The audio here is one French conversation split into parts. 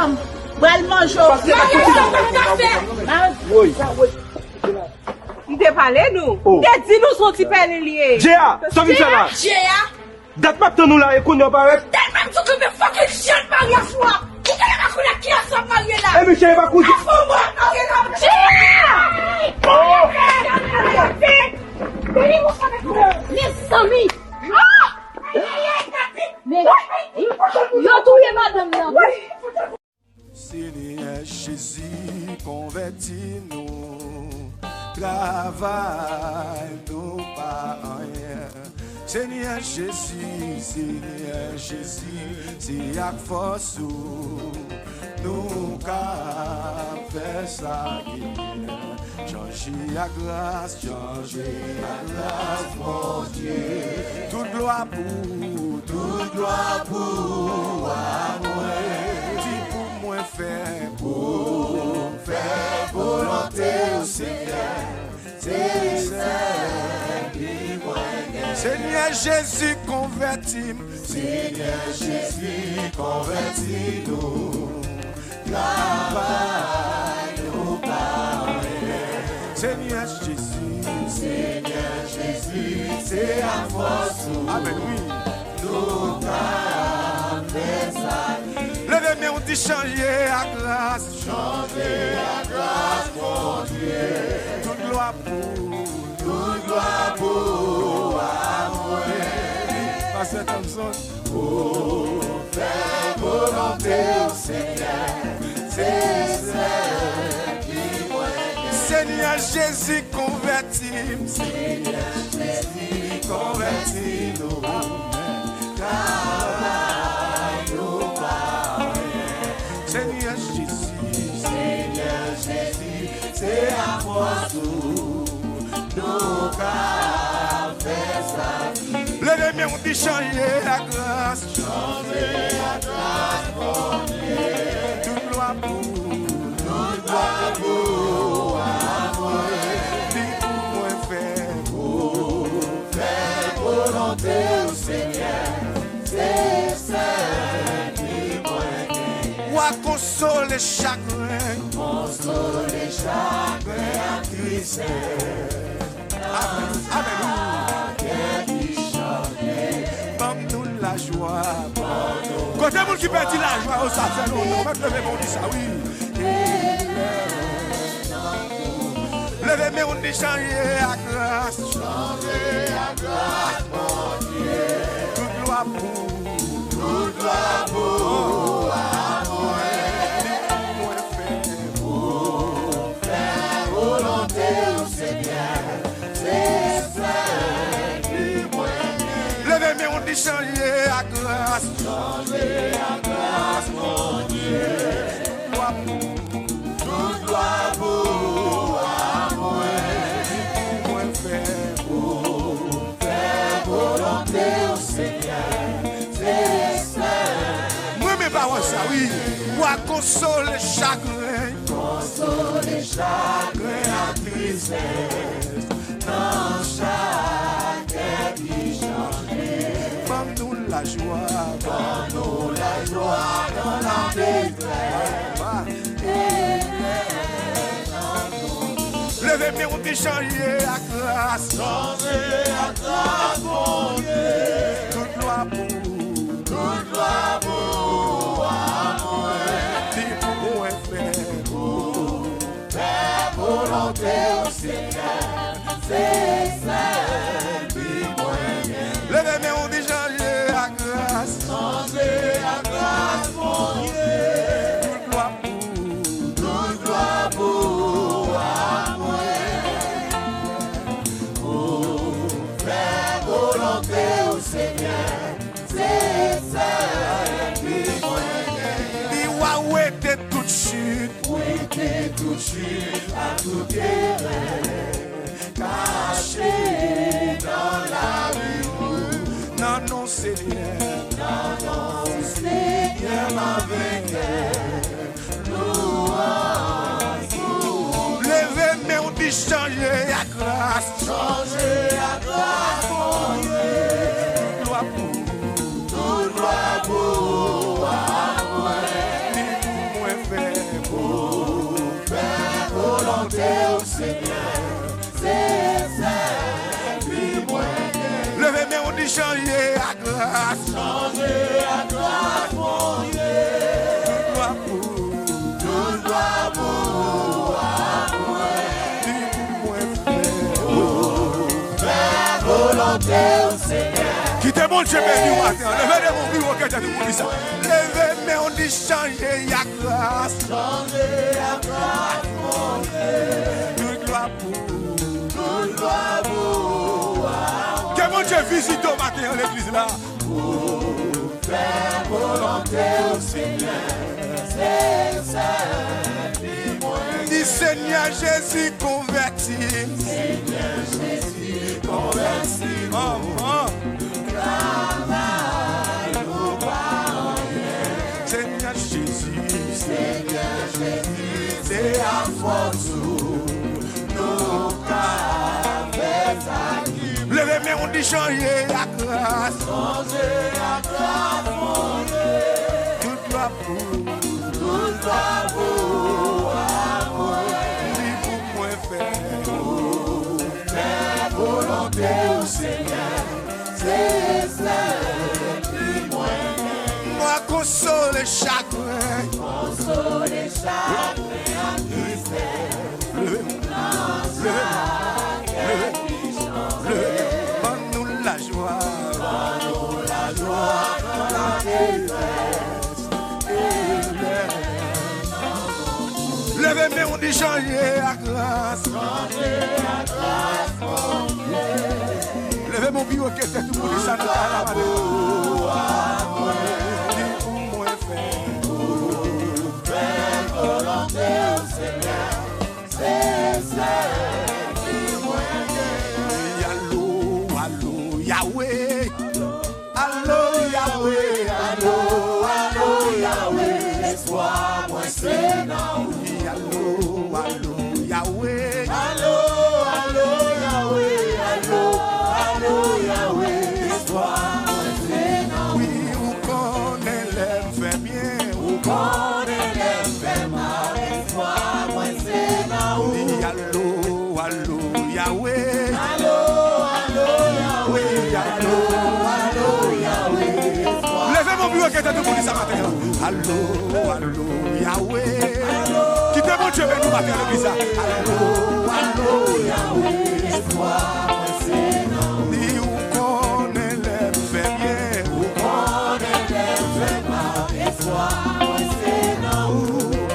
chambre. Bral manger. Oui. Il t'a parlé nous. Il t'a dit nous son petit père lié. Jéa, ça qui fait là? Date pas nous là et qu'on y a pas. Tellement tout que me fucking chien de Maria foi. Qui est la couleur qui a son marié là? Eh monsieur, pas cousu. Mes amis. Mais yo touye madame là. Seigneur Jésus, convertis-nous, travaille nous pas rien. Seigneur Jésus, c'est à force nous qu'à faire ça. Changer la grâce, mon Dieu. Toute gloire pour moi. Faire volonté au Seigneur, Seigneur Jésus convertis-nous, travaille-nous par Seigneur Jésus, c'est à force, amen, oui, nous levez-moi, on dit changer à grâce, mon Dieu. Toute gloire pour moi. Pasteur Thompson, pour faire volonté au Seigneur, c'est celle qui m'aide. Seigneur Jésus, convertis-nous. Seigneur Jésus, c'est à force nous qu'à faire ça. Levez-moi, on dit changer la grâce, mon Dieu. Toute gloire pour faire volonté au Seigneur, c'est celle qui m'aide. Consoler chagrin, à tristesse. Donne-nous la joie. Côté monde qui perdit la joie, ça fait longtemps. On va lever mon dit ça, oui. Levez-moi, on dit changer à grâce, mon Dieu. Toute gloire pour au Seigneur, c'est celle qui m'aide. Levez-moi, on dit changer à grâce, mon Dieu. Toute gloire pour moi, faire volonté au Seigneur, c'est celle. Moi, mes parents, ça, oui, moi, consoler chagrin, à tristesse, dans chaque épisode. Donne-nous la joie, dans la détresse. Levez-moi, on dit changer à grâce, mon Dieu. Toute gloire pour moi. Dis pour moi faire volonté au Seigneur, c'est celle qui m'aide. Levez-moi, on dit changer à grâce, mon Dieu. Toute gloire pour moi. Faire volonté au Seigneur, c'est celle qui m'aide. Dis où était toute chute, à tout erreur, caché dans la rue. Non, Seigneur, ma vainqueur. Louange. Levez-moi, on dit changer à grâce, mon Dieu. Toute gloire pour moi. volonté au Seigneur, c'est ça, dis-moi. Levez mes on dit changer à grâce. Changer à grâce, mon Dieu. Tout doit pour moi. Dis-moi, faire volonté au Seigneur. Quittez mon Dieu béni au matin. Levez mon bureau que tu as dit ça. Levez mes on dit changer à grâce. Changer à grâce, mon Dieu. Tout doit pour que mon Dieu visite au matin l'église là. Pour faire volonté au Seigneur, c'est ça. Dis Seigneur Jésus converti. Seigneur Jésus converti. Travail nous pas rien. Seigneur Jésus. Seigneur Jésus. C'est à force nous qu'avec ça. Levez mes on dit changer à grâce. Changer à grâce, mon Dieu. Tout doit pour moi. Dis pour moi faire volonté au Seigneur. C'est ça, dis-moi. Moi consoler chagrin. Consoler chagrin à Christ. Donne-nous la joie. Donne-nous la joie dans la détresse. Levez mes on dit changer à grâce. Changer à grâce, mon Dieu. Levez mon bureau qui était tout pour les sanitaires là-bas. Dis pour moi faire volonté au Seigneur. C'est ça. Yahweh, allo Yahweh, allo Yahweh, espoir moi c'est non. Allo Yahweh, allo Yahweh, allo Yahweh, espoir moi c'est non. Oui, où connaît l'infirmier, où connaît l'infirmière, espoir moi c'est non. Oui, allo Yahweh, levez mon bureau qui était debout ce matin. Allo Yahweh. Quittez mon Dieu béni matin l'église. Allo Yahweh. Espoir, c'est non. Dis où connaît l'infirmier. Où connaît l'infirmière. Espoir, c'est non. Où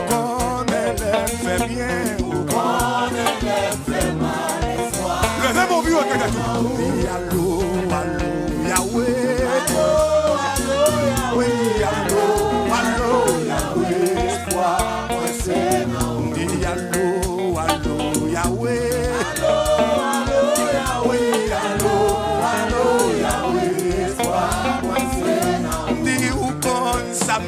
connaît l'infirmier. Où connaît l'infirmière. Espoir. Levez mon bureau qui était debout. Dis allo Yahweh. Oui, allo Yahweh, espoir, moi c'est non. Dis allo Yahweh. Oui, allo Yahweh, espoir, moi c'est non. Dis où quand ça me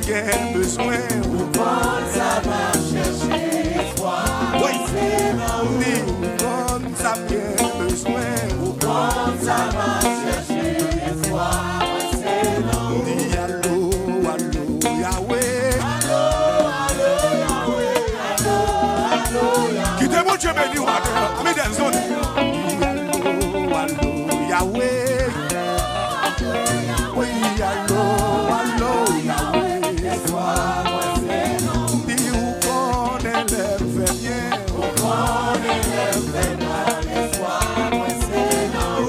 besoin, où quand ça m'a cherché, espoir, moi c'est non. Dis où quand ça me besoin, où quand ça m'a cherché, espoir. Mon Dieu béni au matin, amis des zones. Allo Yahweh. Oui, allo Yahweh. Espoir, moi c'est non. Dis où connaît l'infirmier. Où connaît l'infirmière. Espoir, moi c'est non. Où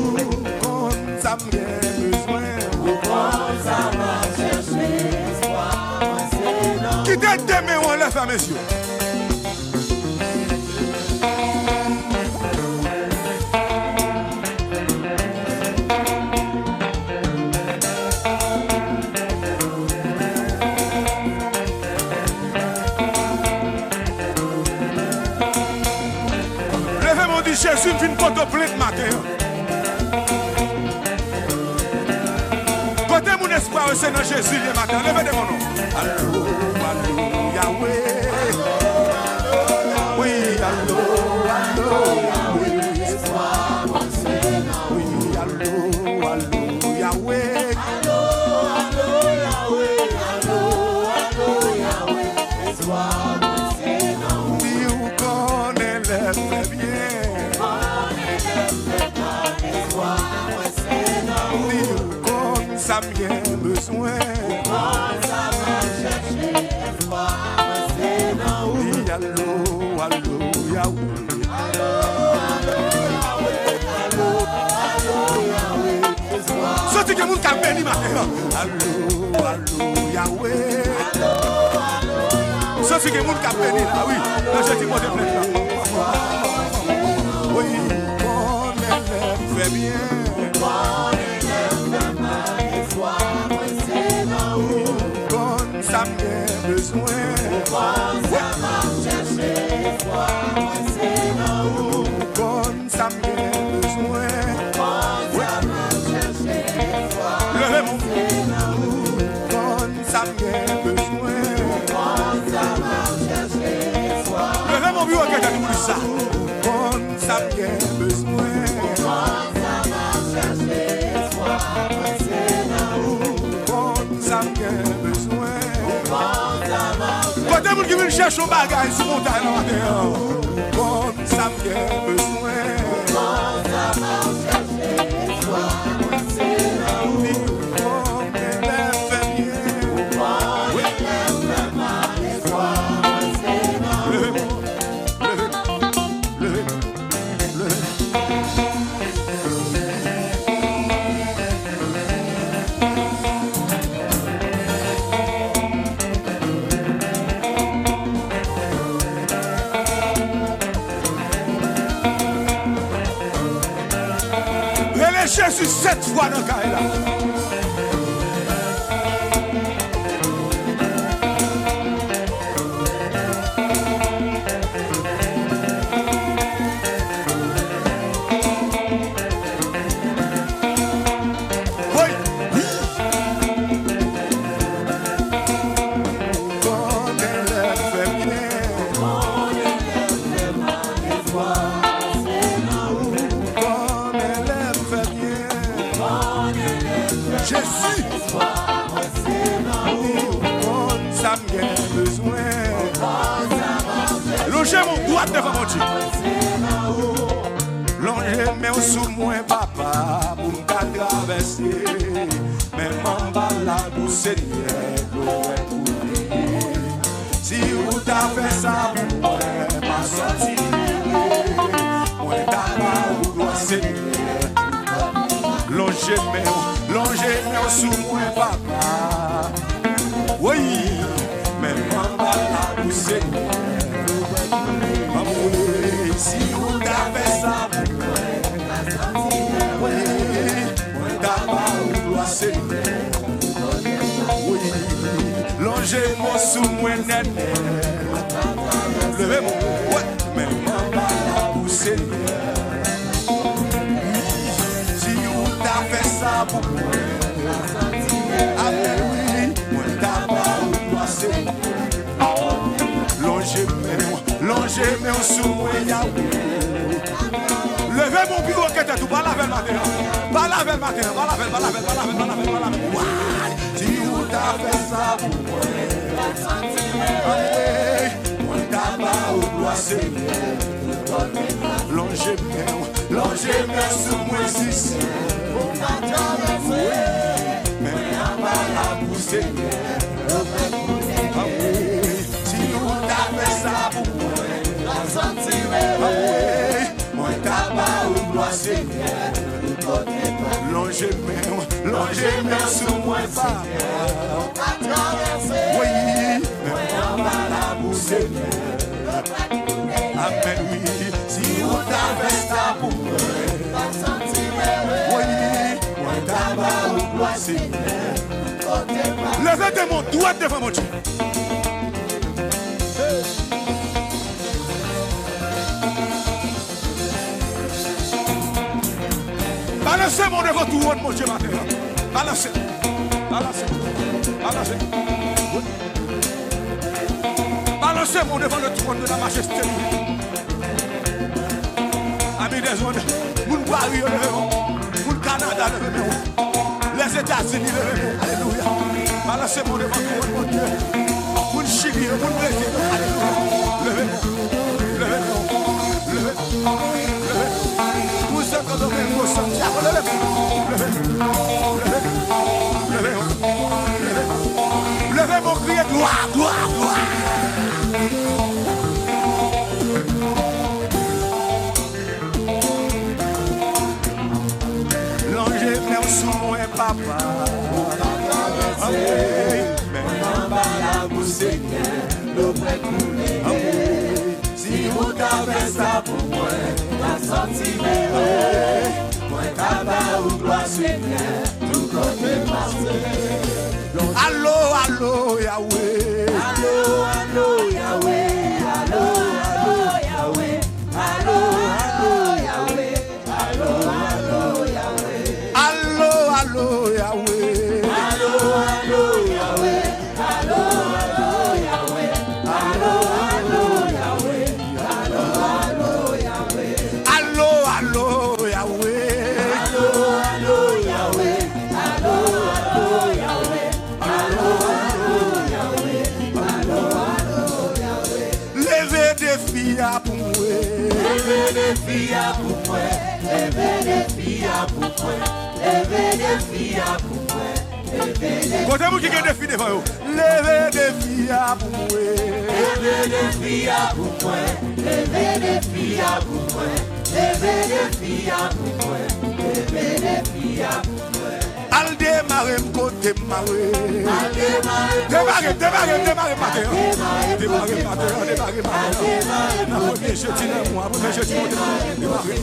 quand ça me besoin. Où quand ça m'a cherché. Espoir, moi c'est non. Quittez demain ou enlève à messieurs. Jésus vient pour te plaindre matin. Côté mon espoir, c'est dans Jésus le matin. Levez mon nom. Allo Yahweh. Oui, allo Yahweh. Espoir, moi c'est non. Oui, allo Yahweh. Allo Yahweh. Allo Yahweh. Espoir, moi c'est non. Dis où connaît le besoin. Allô, allô, Yahweh. Sorti que moun ka béni matin. Allô, allô, Yahweh. Sorti que moun ka béni là, oui. Je dis moi de plaît. Oui, bon élève fait bien. Bon, ça m'est besoin. Bon, ça m'est besoin. Levez mon bon, ça m'est besoin. Levez mon bureau que j'ai dit ça. Bon, ça m'est besoin. Bon, ça m'est besoin. Quand vous qui veulent chercher un bagage sur mon talent, bon, ça m'est besoin. Jésus 7 fois dans le cas là. Longez mon droit devant mon Dieu. Longez mes sous moi papa pour me traverser. Mais m'en balade au Seigneur si vous t'avez ça pour moi pas sortir. Moi t'as ou doit Seigneur. Longez mes sous moi papa. Oui, mais m'en balade au Seigneur. Si vous avez ça, oui, on t'a pas ou doit Seigneur. Oui, longez-moi sous moi net. Levez-moi, ouais, mais maman ou Seigneur. Si vous t'avez ça pour moi, amen, oui, on t'a pas ou doit Seigneur. Longez-moi sous moi, Yahweh. Levez mon bureau qui était tout, pas laver le matin. Pas laver le matin, pas laver. Si vous t'avez ça pour moi, moi t'as au gloire Seigneur. Longez-moi sous moi, si mais à la pour Seigneur. Si vous t'avez ça pour moi, moi t'as au gloire Seigneur. Longez-moi sous moi, oui, mais on va la pour Seigneur. Amen, oui, si vous t'avez ça pour moi, oui, moi t'as au gloire Seigneur. Levez de mon doigt devant mon Dieu. Balancez mon devant tout le monde, mon Dieu, matin. Balancez. Balancez mon devant le trône de la majesté. Amis des zones, mon Paris, mon Canada, les États-Unis, alléluia. Balancez mon devant tout le monde, mon Dieu. Mon Chili, mon Brésil, alléluia. Levez-moi. Vous êtes comme le Santiago, levez-moi. ça pour moi, la sortie moi tabac ou gloire Seigneur, tout côté passé. Allô, allô, Yahweh. Allô, allô, Yahweh. Allô, allô, Yahweh. Allô, allô, Yahweh. Allô, allô, Yahweh. Allô, allô, Yahweh. Allô, allô, Yahweh. Allô, allô, Yahweh. Allô, allô, Yahweh. Allô, allô, Yahweh. Allô, allô, Yahweh. Allô, allô, Yahweh. Allô, allô, Yahweh. Allô, allô, Yahweh. Allô, allô, Yahweh. Levez des filles pour moi. Levez des filles pour moi. Levez des filles pour moi. Levez des filles pour moi. Côté vous qui avez des filles devant vous. Levez des filles pour moi. Levez des filles pour moi. Levez des filles pour moi. Levez des filles pour moi. Levez des filles pour moi. Al démarrer côté maré. Al démarrer. Démarrer matin. Démarrer matin. Na premier jeudi là moi, premier jeudi démarrer.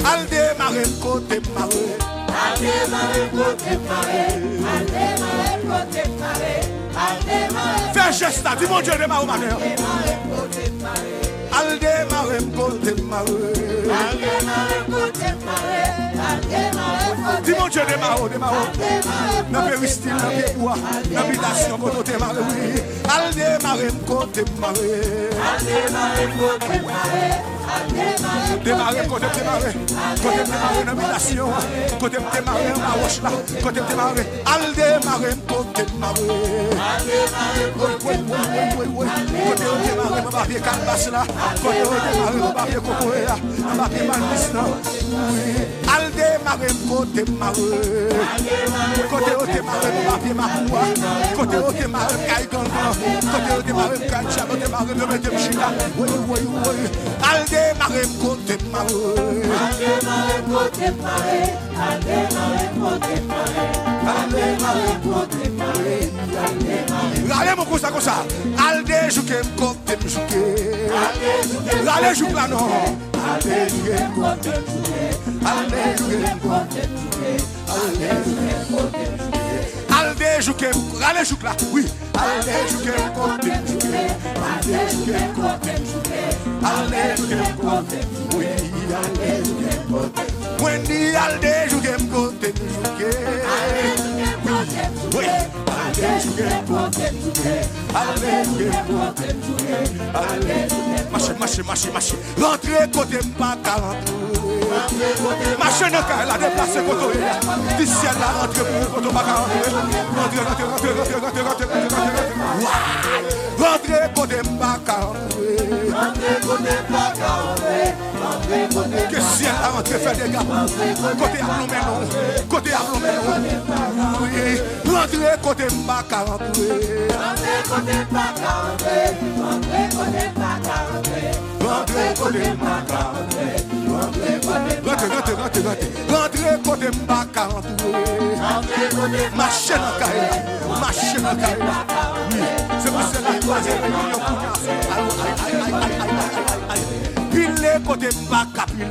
Al démarrer côté maré. Al démarrer côté maré. Al démarrer côté maré. Al démarrer. Fais geste là, dis mon Dieu démarrer matin. Démarrer côté maré. Al démarrer côté maré. Al démarrer côté maré. Al démarrer côté. Dis mon Dieu démarrer. Dans le péristyle, dans le bois, dans l'habitation, quand on démarre, oui. Al démarrer côté maré. Al démarrer côté maré. Démarrer côté démarrer. Côté démarrer dans l'habitation. Côté démarrer dans la roche là. Côté démarrer. Al démarrer côté maré. Al démarrer côté maré. Côté démarrer dans papier canvas là. Côté démarrer dans papier cocoé là. Dans papier malvis là. Al démarrer côté maré. Côté au démarrer dans papier mapoua. Côté au démarrer caille gangan. Côté au démarrer caille chalot démarrer de mettre china. Oui. Al démarrer côté maré. Al démarrer côté maré. Al démarrer côté maré. Al démarrer côté maré. Al démarrer. Allez mon comme ça. Al déjouquer côté jouquer. Allez joue là non. Al déjouquer côté jouquer. Al déjouquer côté jouquer. Al déjouquer côté jouquer. Al déjouquer. Allez joue là. Oui. Al déjouquer côté jouquer. Al déjouquer côté jouquer. Al déjouquer côté. Oui. Al déjouquer côté. Wendy al déjouquer côté jouquer. Oui. Al déjouquer côté jouquer. Al déjouquer côté jouquer. Al déjouquer. Marche. Rentrez côté pas 40. Marche dans la la déplacer côté. Du ciel la rentrée pour côté pas 40. Rentrez côté pas 40. Rentrez côté pas 40. Que ciel la rentrée fait des gars. Côté à non. Côté à non. Rentrez côté pas 40. Rentrez côté pas 40. Rentrez côté pas 40. Rentrez côté pas 40. Rentrez côté pas 40. Marche dans caille. Oui, c'est pour cela que pile côté pas capilé.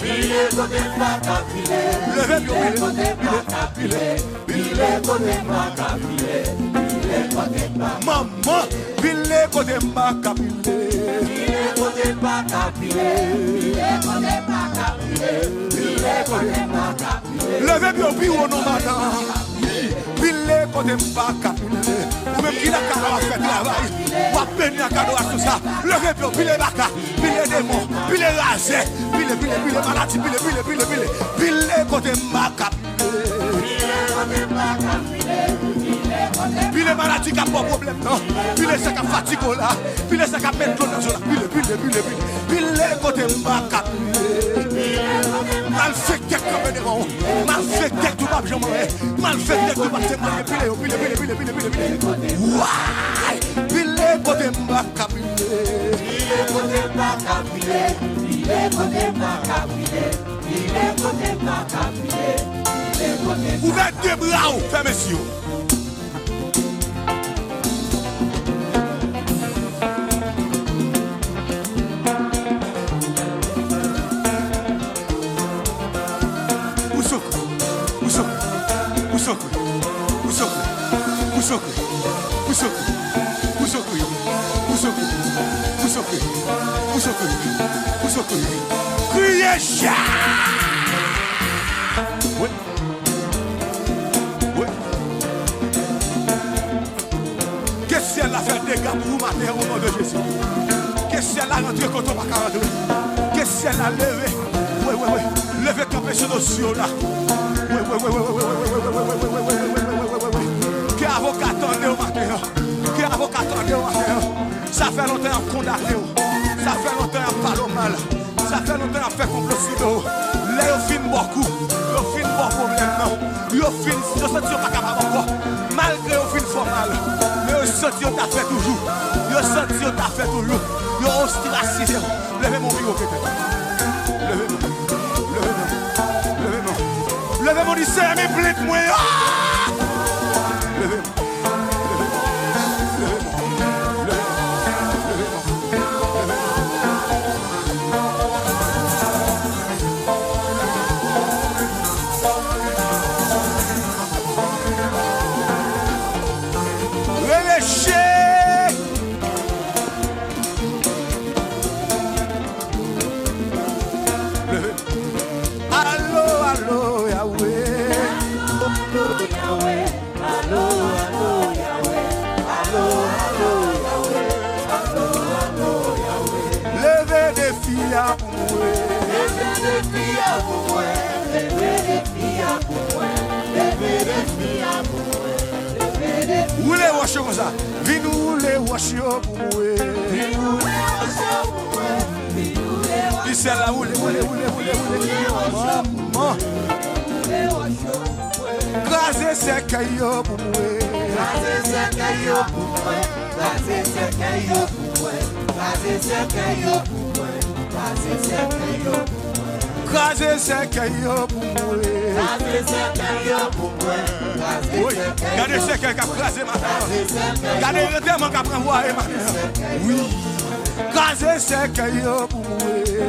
Pile côté pas capilé. Levez bien pile côté pas capilé. Maman, pile côté pas capilé. Pile côté pas capilé. Levez bien pile au nom madame. Pile côté pas capilé. Ou même qui n'a qu'à faire travail. Ou à peine à cadeau à tout ça. Levez bien pile baka, pile démon, pile rasé, pile maladie, pile côté pas capilé. Pile maladie qui a pas problème non. Pile ça qui fatigue là. Pile ça qui met dans zone. Pile côté pas capilé. Mal fait quelque devant. Mal fait quelque tout pas jamais. Mal fait quelque tout pas pile. Ouah! Pile côté pas capilé. Pile côté pas capilé. Pile côté pas capilé. Pile côté pas capilé. Ouvrez deux bras, fermez les yeux. Criez chat. Oui. Oui. Que ciel a fait des dégâts pour vous matin au nom de Jésus. Que ciel a rentré quand on va rentrer. Que ciel a levé. Oui. Levez camper sur nos cieux là. Oui. Que avocat attendait au matin. Que avocat attendait au matin. Ça fait longtemps qu'on condamné. Ça fait longtemps qu'on parle mal. Ça fait longtemps qu'on fait complot sur nous. Là, ils filment beaucoup. Ils filment beaucoup problème. Ils filment, ils ne sont pas capables encore. Malgré qu'ils filment fort mal. Mais ils sentent qu'ils ont fait toujours. Ils sentent qu'ils ont fait toujours. Ils ont ostracisé. Levez mon bureau, peut-être. Levez mon lycée, mes blites, moi. Levez-moi. Où les washer comme ça? Viens-nous les washer pour moi. Il s'est là où les maman. Graser ses cailloux pour moi. Graser ses cailloux pour moi. Graser ses cailloux pour moi. Graser ses cailloux pour moi. Graser ses cailloux pour moi. Graser ses cailloux pour moi. Graser ses cailloux pour moi. Oui, regardez ce qu'elle a crasé maintenant. Regardez le terme qu'elle a envoyé maintenant. Oui, crasez ce qu'elle a pour moi.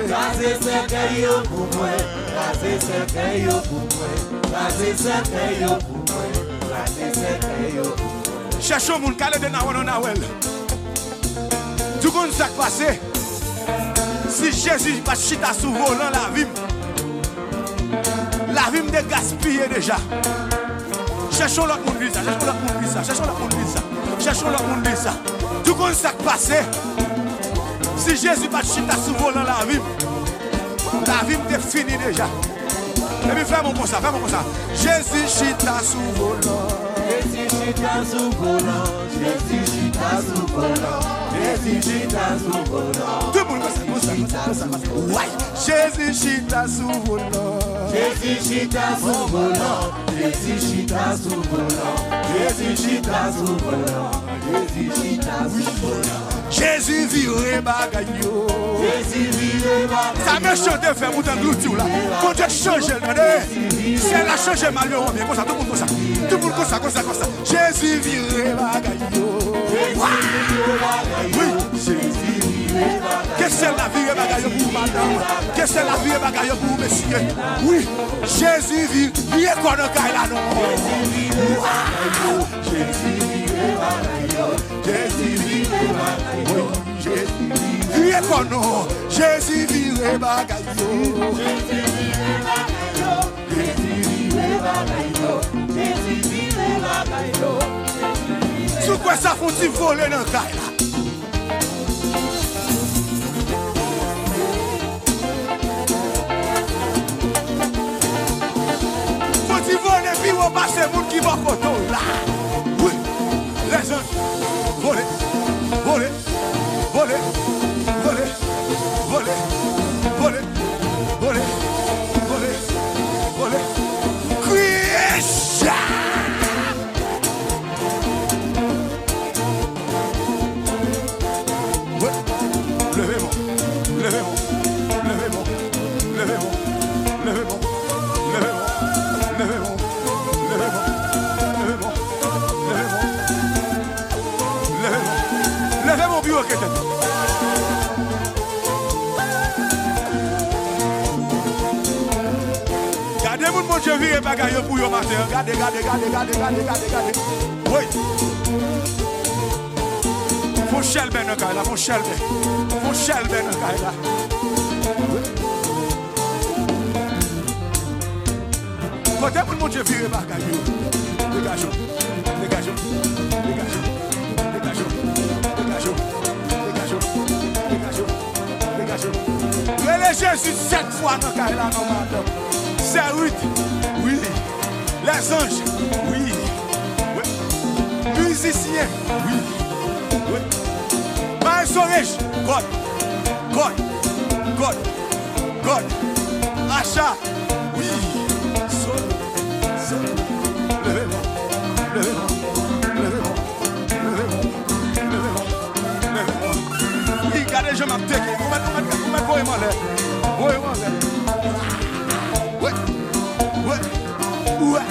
Crasez ce qu'elle a pour moi. Crasez ce qu'elle a pour moi. Crasez ce qu'elle a pour moi. Crasez ce qu'elle a pour moi. Cherchons mon calé de Nawel. Tout le monde s'est passé. Si Jésus va chita sous volant la vie me gaspillé déjà. Cherchons l'autre monde ça, cherchons l'autre monde ça, cherchons l'autre monde ça, cherchons l'autre monde ça. Tout comme ça passé. Si Jésus va chita sous volant la vie me fini déjà. Et puis fais-moi comme ça, fais-moi comme ça. Jésus chita sous volant. Jésus chita sous volant. Jésus chita sous volant. Jésus chita sous volant. Tout le monde comme ça. Ouais. Jésus chita sous volant. Jésus chita sous volant. Jésus chita sous volant. Jésus chita sous volant. Jésus chita sous volant. Jésus vire bagayo. Jésus vire bagayo. Ça me chante faire mon engloutir là. Quand Dieu change le c'est la changer mal comme ça, tout le monde comme ça. Tout le monde comme ça, comme ça, comme ça. Jésus vire bagayo. Oui, Jésus vire bagayo. Qu'est-ce que c'est la vie bagayo pour madame? Qu'est-ce que c'est la vie bagayo pour monsieur? Oui, Jésus vire quoi dans caille là non. Jésus vire bagayo. Jésus vire bagayo. Jésus vire quoi non? Jésus vire bagayo. Jésus vire bagayo. Jésus vire bagayo. Jésus vire bagayo. Sous quoi ça faut-il voler dans caille là? Faut-il voler puis on passe le monde qui va photo là? Oui, les gens voler, voler, voler, voler, voler, voler, voler, voler, voler. Criez chat! Levez-moi, levez-moi, levez-moi, levez-moi, levez-moi, levez-moi, levez-moi, levez-moi, levez-moi, levez-moi, levez mon bureau qui était. Gardez mon Dieu vire bagaille pour yo matin. Gardez. Oui. Faut chelbe nan kay la, faut chelbe. Faut chelbe nan kay la. Côté pour mon Dieu vire bagay yo. Dégageons. Dégageons. Dégageons. Dégageons. Dégageons. Dégageons. Dégageons. Dégageons. Relais Jésus 7 fois dans kay la non madame. C'est 8. Oui. Les anges. Oui. Oui. Musiciens. Oui. Oui. My storage. God. God. God. God. Achat. Oui. Sol. Sol. Levez-moi. Levez-moi. Levez-moi. Levez-moi. Levez-moi. Levez-moi. Oui, regardez, je m'applique. Vous mettez moi là. Oui, moi là. Ouais. Ouais. Ouais.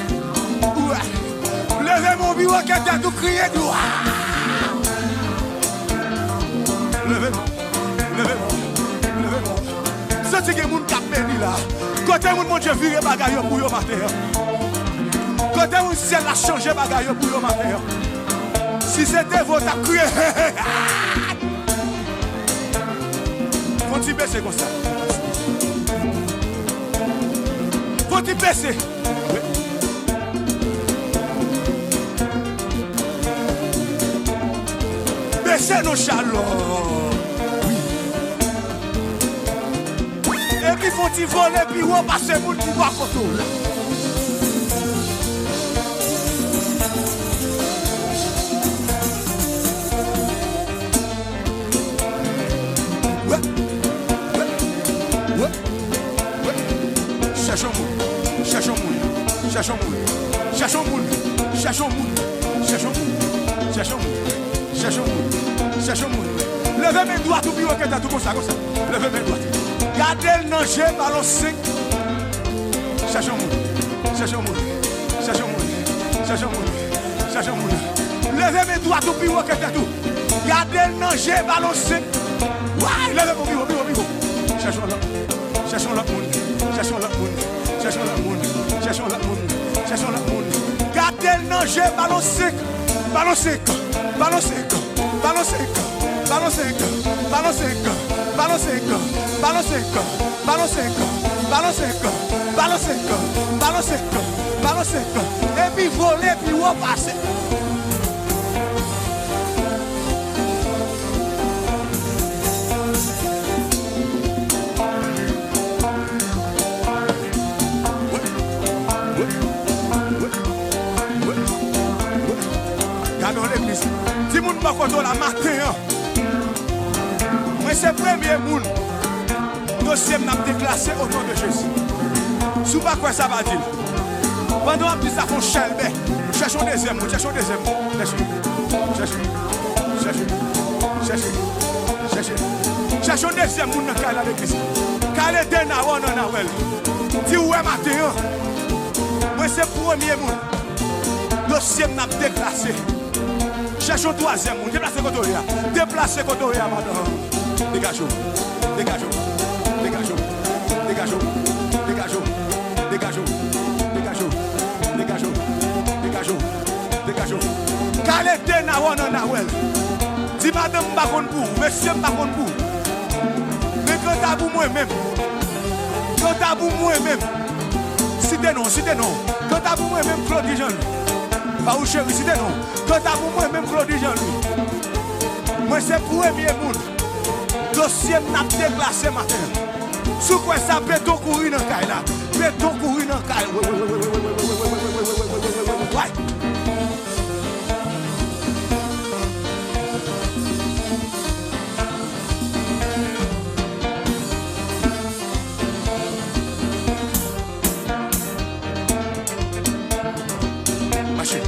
Ouais. Levez mon bureau qui a tout crié. Levez-moi. Levez-moi. Levez-moi. Ça, c'est que les gens qui ont béni là. Quand mon Dieu vire bagaille pour yo matin. Quand mon ciel a changé bagaille pour yo matin. Si c'était votre crié. Faut-il baisser comme ça? Faut-il baisser? Oui. Baisser nos chaleurs. Et puis faut-il voler, puis on passe le monde qui voit côté là. Ouais. Ouais. Ouais. Ouais. Cherchons monde. Cherchons monde. Cherchons monde. Cherchons monde. Cherchons monde. Cherchons monde. Cherchons monde. Cherchons monde. Cherchons monde. Levez mes doigts tout bureau que t'as tout comme ça. Levez mes doigts. Gardez le nager, ballon 5. Cherchons moun. Cherchons moun. Cherchons moun. Cherchons moun. Cherchons moun. Levez mes doigts tout bureau que t'as tout. Gardez le nager, ballon 5. Ouais, levez mon bureau. Cherchons l'autre. Cherchons l'autre moun. Cherchons l'autre moun. Cherchons l'autre moun. Cherchons l'autre moun. Cherchons l'autre moun. Gardez le nager, ballon 5. Ballon 5. Ballon 5. Ballon 5. Ballon 5. Ballon 5. Ballon 5. Ballon 5. Ballon 5. Ballon 5. Ballon 5. Ballon 5. Ballon 5. Et puis voler, puis repasser. Gardons l'église. Si moun pas contre la matin. Mais c'est le premier monde. Dossier n'a déclassé autour de Jésus. Sous pas quoi ça va dire. Pendant que ça font chelbe. Cherchons deuxième. Cherchons deuxième. Cherchons deuxième monde dans l'église. Car les deux n'a pas de dis ouais matin. Mais c'est le premier monde. Dossier n'a déclassé. Cherchons troisième monde. Déplacez Kotoria. Déplacez Kotoria, madame. Dégageons. Dégageons. Dégageons. Dégageons. Dégageons. Dégageons. Dégageons. Dégageons. Dégageons. Dégageons. Calete na wana na wel. Dis madame pas contre pour, monsieur pas contre pour. Mais quand t'as pour moi-même. Quand t'as pour moi-même. Cité non. Quand t'as pour moi-même Claude Jean. Pas ou chéri, cité non. Quand t'as pour moi-même Claude Jean. Moi c'est premier monde. Dossier n'a déplacé matin. Sous quoi ça béton courir dans caille là. Béton courir dans caille. Ouais. Marcher.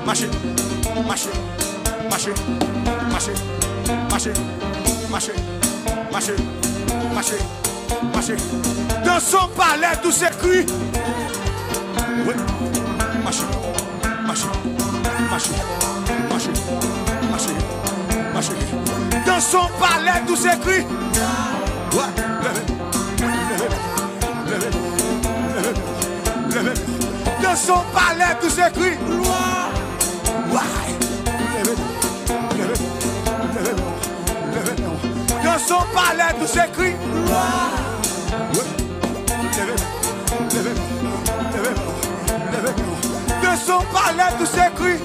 Marcher. Marcher. Marcher. Marcher. Marcher. Marcher, marcher, marcher, marcher. Dans son palais, tout s'écrit. Oui, marcher, marcher, marcher, marcher, marcher, marcher. Dans son palais, tout s'écrit. Ouais, levez, levez, levez, levez. Dans son palais, tout s'écrit. Ouais, levez, levez. Dans son palais, tout s'écrit. De son palais, tout s'écrit.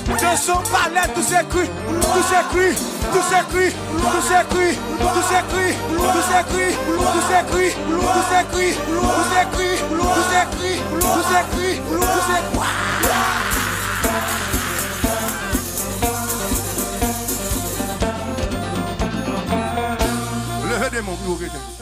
De son palais, tout s'écrit. Tout s'écrit. Tout s'écrit. Tout s'écrit. Tout s'écrit. Tout s'écrit. Tout s'écrit. Tout s'écrit. Tout s'écrit. Tout s'écrit. Tout s'écrit. Tout s'écrit. Levez des mains pour vous.